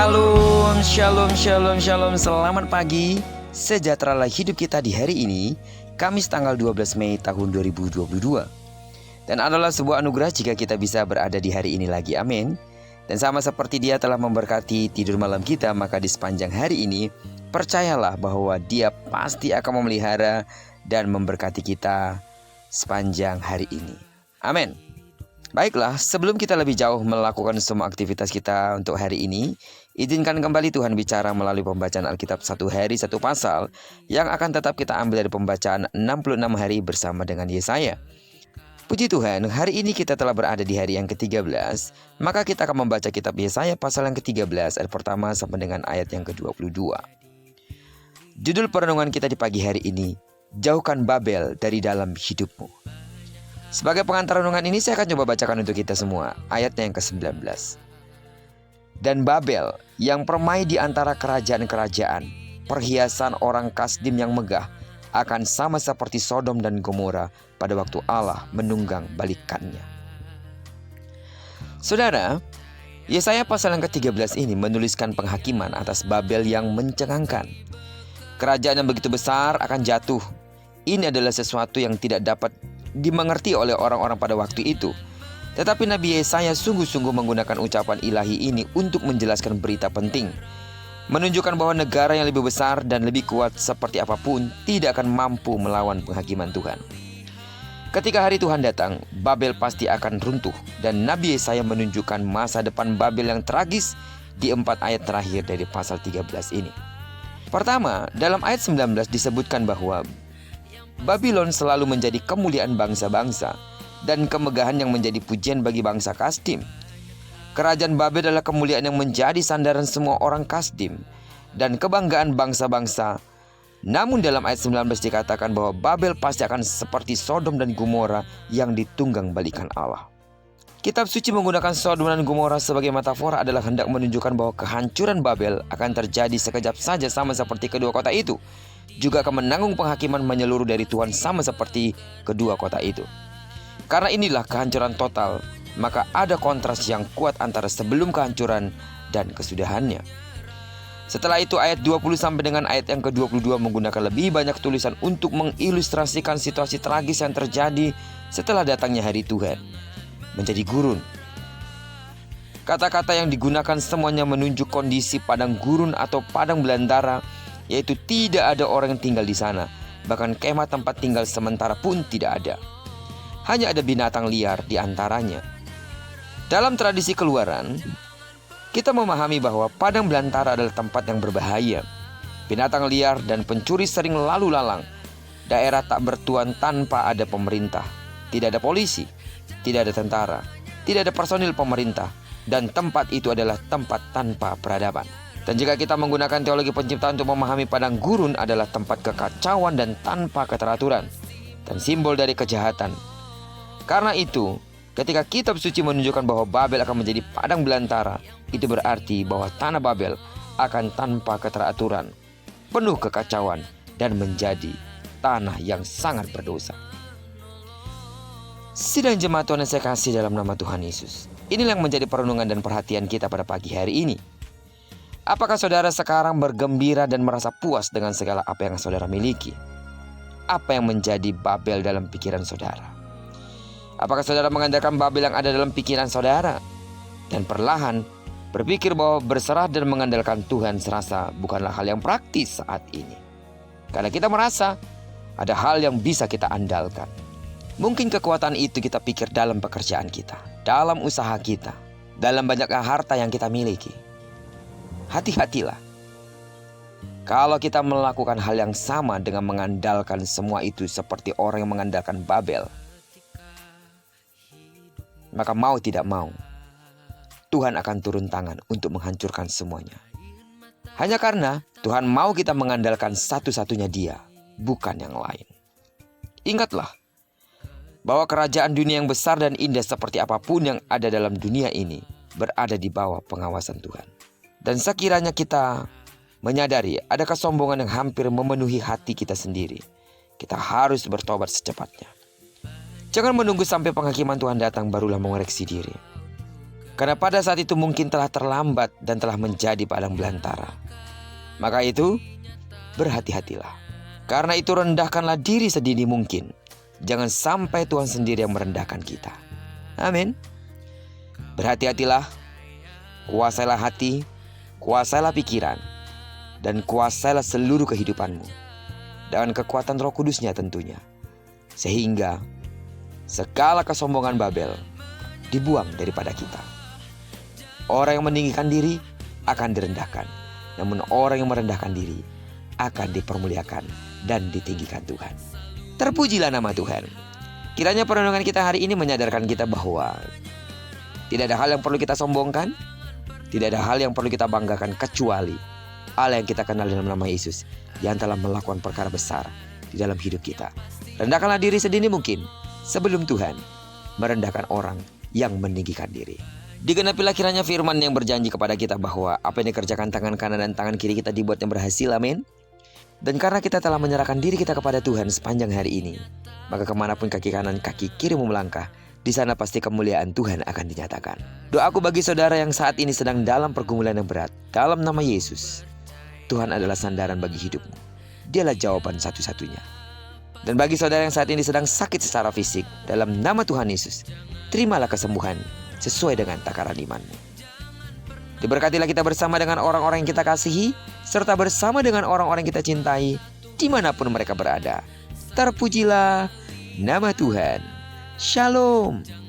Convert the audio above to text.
Shalom, shalom, shalom, shalom. Selamat pagi. Sejahteralah hidup kita di hari ini, Kamis tanggal 12 Mei tahun 2022. Dan adalah sebuah anugerah jika kita bisa berada di hari ini lagi, amin. Dan sama seperti Dia telah memberkati tidur malam kita, maka di sepanjang hari ini percayalah bahwa Dia pasti akan memelihara dan memberkati kita sepanjang hari ini, amin. Baiklah, sebelum kita lebih jauh melakukan semua aktivitas kita untuk hari ini, izinkan kembali Tuhan bicara melalui pembacaan Alkitab satu hari satu pasal yang akan tetap kita ambil dari pembacaan 66 hari bersama dengan Yesaya. Puji Tuhan, hari ini kita telah berada di hari yang ke-13, maka kita akan membaca kitab Yesaya pasal yang ke-13 ayat pertama sampai dengan ayat yang ke-22. Judul perenungan kita di pagi hari ini, Jauhkan Babel dari dalam hidupmu. Sebagai pengantar renungan ini saya akan coba bacakan untuk kita semua ayatnya yang ke-19. Dan Babel yang permai di antara kerajaan-kerajaan, perhiasan orang Kasdim yang megah, akan sama seperti Sodom dan Gomora pada waktu Allah menunggang balikannya. Saudara, Yesaya pasal yang ke-13 ini menuliskan penghakiman atas Babel yang mencengangkan. Kerajaan yang begitu besar akan jatuh. Ini adalah sesuatu yang tidak dapat dimengerti oleh orang-orang pada waktu itu. Tetapi Nabi Yesaya sungguh-sungguh menggunakan ucapan ilahi ini untuk menjelaskan berita penting, menunjukkan bahwa negara yang lebih besar dan lebih kuat seperti apapun tidak akan mampu melawan penghakiman Tuhan. Ketika hari Tuhan datang, Babel pasti akan runtuh, dan Nabi Yesaya menunjukkan masa depan Babel yang tragis di 4 ayat terakhir dari pasal 13 ini. Pertama, dalam ayat 19 disebutkan bahwa Babylon selalu menjadi kemuliaan bangsa-bangsa dan kemegahan yang menjadi pujian bagi bangsa Kasdim. Kerajaan Babel adalah kemuliaan yang menjadi sandaran semua orang Kasdim dan kebanggaan bangsa-bangsa. Namun dalam ayat 19 dikatakan bahwa Babel pasti akan seperti Sodom dan Gomora yang ditunggang balikan Allah. Kitab suci menggunakan Sodom dan Gomora sebagai metafora adalah hendak menunjukkan bahwa kehancuran Babel akan terjadi sekejap saja sama seperti kedua kota itu. Juga akan menanggung penghakiman menyeluruh dari Tuhan sama seperti kedua kota itu. Karena inilah kehancuran total, maka ada kontras yang kuat antara sebelum kehancuran dan kesudahannya. Setelah itu ayat 20 sampai dengan ayat yang ke-22 menggunakan lebih banyak tulisan untuk mengilustrasikan situasi tragis yang terjadi setelah datangnya hari Tuhan, menjadi gurun. Kata-kata yang digunakan semuanya menunjuk kondisi padang gurun atau padang belantara, yaitu tidak ada orang yang tinggal di sana. Bahkan kemah tempat tinggal sementara pun tidak ada. Hanya ada binatang liar di antaranya. Dalam tradisi Keluaran, kita memahami bahwa padang belantara adalah tempat yang berbahaya. Binatang liar dan pencuri sering lalu lalang. Daerah tak bertuan tanpa ada pemerintah. Tidak ada polisi, tidak ada tentara, tidak ada personil pemerintah. Dan tempat itu adalah tempat tanpa peradaban. Dan jika kita menggunakan teologi penciptaan untuk memahami padang gurun adalah tempat kekacauan dan tanpa keteraturan, dan simbol dari kejahatan. Karena itu, ketika kitab suci menunjukkan bahwa Babel akan menjadi padang belantara, itu berarti bahwa tanah Babel akan tanpa keteraturan, penuh kekacauan, dan menjadi tanah yang sangat berdosa. Sidang jemaat Tuhan yang saya kasih dalam nama Tuhan Yesus, inilah yang menjadi perenungan dan perhatian kita pada pagi hari ini. Apakah saudara sekarang bergembira dan merasa puas dengan segala apa yang saudara miliki? Apa yang menjadi Babel dalam pikiran saudara? Apakah saudara mengandalkan Babel yang ada dalam pikiran saudara? Dan perlahan berpikir bahwa berserah dan mengandalkan Tuhan serasa bukanlah hal yang praktis saat ini. Karena kita merasa ada hal yang bisa kita andalkan. Mungkin kekuatan itu kita pikir dalam pekerjaan kita, dalam usaha kita, dalam banyaknya harta yang kita miliki. Hati-hatilah. Kalau kita melakukan hal yang sama dengan mengandalkan semua itu seperti orang yang mengandalkan Babel, maka mau tidak mau, Tuhan akan turun tangan untuk menghancurkan semuanya. Hanya karena Tuhan mau kita mengandalkan satu-satunya Dia, bukan yang lain. Ingatlah bahwa kerajaan dunia yang besar dan indah seperti apapun yang ada dalam dunia ini berada di bawah pengawasan Tuhan. Dan sekiranya kita menyadari ada kesombongan yang hampir memenuhi hati kita sendiri, kita harus bertobat secepatnya. Jangan menunggu sampai penghakiman Tuhan datang barulah mengoreksi diri. Karena pada saat itu mungkin telah terlambat dan telah menjadi padang belantara. Maka itu, berhati-hatilah. Karena itu rendahkanlah diri sedini mungkin. Jangan sampai Tuhan sendiri yang merendahkan kita. Amin. Berhati-hatilah, kuasailah hati, kuasailah pikiran, dan kuasailah seluruh kehidupanmu dengan kekuatan Roh Kudusnya tentunya. Sehingga segala kesombongan Babel dibuang daripada kita. Orang yang meninggikan diri akan direndahkan, namun orang yang merendahkan diri akan dipermuliakan dan ditinggikan Tuhan. Terpujilah nama Tuhan. Kiranya perenungan kita hari ini menyadarkan kita bahwa tidak ada hal yang perlu kita sombongkan, tidak ada hal yang perlu kita banggakan kecuali Allah yang kita kenal dalam nama Yesus yang telah melakukan perkara besar di dalam hidup kita. Rendahkanlah diri sedini mungkin sebelum Tuhan merendahkan orang yang meninggikan diri. Digenapilah kiranya firman yang berjanji kepada kita bahwa apa yang dikerjakan tangan kanan dan tangan kiri kita dibuat yang berhasil, amin. Dan karena kita telah menyerahkan diri kita kepada Tuhan sepanjang hari ini, maka kemanapun kaki kanan kaki kirimu melangkah, di sana pasti kemuliaan Tuhan akan dinyatakan. Doaku bagi saudara yang saat ini sedang dalam pergumulan yang berat, dalam nama Yesus, Tuhan adalah sandaran bagi hidupmu. Dialah jawaban satu-satunya. Dan bagi saudara yang saat ini sedang sakit secara fisik, dalam nama Tuhan Yesus, terimalah kesembuhan sesuai dengan takaran imanmu. Diberkatilah kita bersama dengan orang-orang yang kita kasihi, serta bersama dengan orang-orang yang kita cintai, dimanapun mereka berada. Terpujilah nama Tuhan. Shalom.